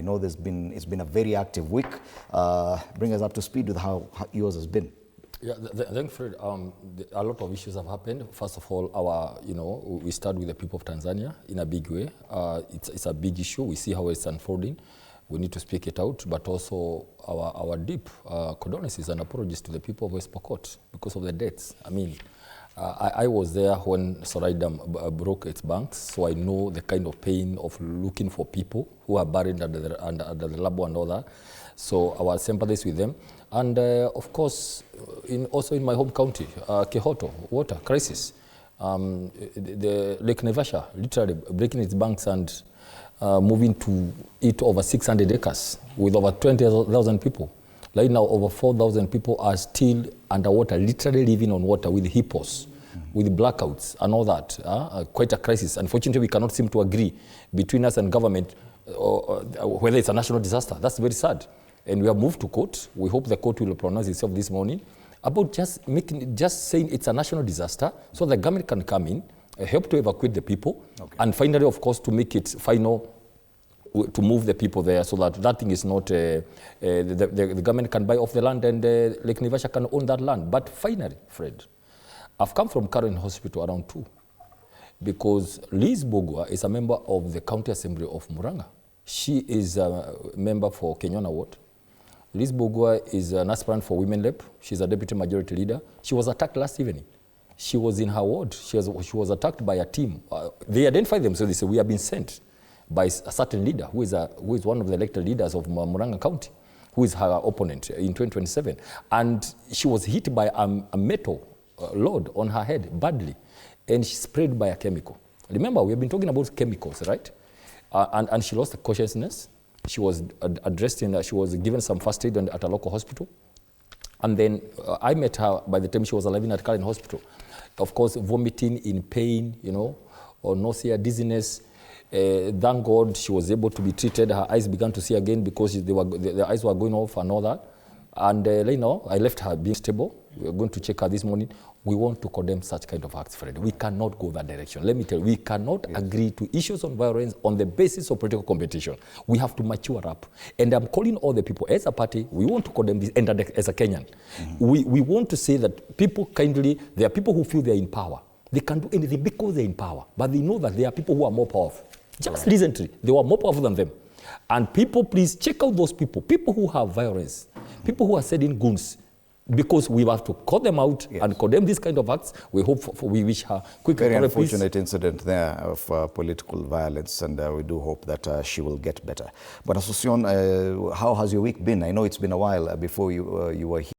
You know, it's been a very active week. Bring us up to speed with how yours has been. Yeah, thank Fred. A lot of issues have happened. First of all, we start with the people of Tanzania in a big way. It's a big issue. We see how it's unfolding. We need to speak it out, but also our deep condolences and apologies to the people of West Pokot because of the deaths. I mean, I was there when Sorai Dam broke its banks, so I know the kind of pain of looking for people who are buried under the Labo and all that. So our sympathies with them. And of course, also in my home county, Kehoto, water crisis. The Lake Naivasha literally breaking its banks and moving to it over 600 acres with over 20,000 people. Right now, over 4,000 people are still underwater, literally living on water with hippos, with blackouts and all that. Quite a crisis. Unfortunately, we cannot seem to agree between us and government whether it's a national disaster. That's very sad. And we have moved to court. We hope the court will pronounce itself this morning about just saying it's a national disaster so the government can come in, help to evacuate the people, and finally, of course, to make it final, to move the people there so that thing is not, the government can buy off the land and Lake Naivasha can own that land. But finally, Fred, I've come from Karen Hospital around 2 because Liz Mbugua is a member of the County Assembly of Murang'a. She is a member for Kenyana Ward. Liz Mbugua is an aspirant for Women Rep. She's a deputy majority leader. She was attacked last evening. She was in her ward. She was attacked by a team. They identified themselves. They said, we have been sent by a certain leader who is one of the elected leaders of Murang'a County, who is her opponent in 2027. And she was hit by a metal load on her head badly, and she sprayed by a chemical. Remember, we have been talking about chemicals, right? And she lost consciousness. She was she was given some first aid at a local hospital. And then I met her by the time she was arriving at Karen Hospital. Of course, vomiting, in pain, or nausea, dizziness. Thank God she was able to be treated. Her eyes began to see again because the eyes were going off and all that. And I left her being stable. We are going to check her this morning. We want to condemn such kind of acts, Fred. We cannot go that direction. Let me tell you, we cannot agree to issues on violence on the basis of political competition. We have to mature up. And I'm calling all the people, as a party, we want to condemn this, and as a Kenyan. We want to say that people there are people who feel they're in power. They can do anything because they're in power. But they know that there are people who are more powerful. Just recently, they were more powerful than them. And people, please check out those people who have violence, people who are sending goons, because we have to call them out and condemn these kind of acts. We hope we wish her quick recovery. Very unfortunate incident there of political violence, and we do hope that she will get better. But Asuncion, how has your week been? I know it's been a while before you were here.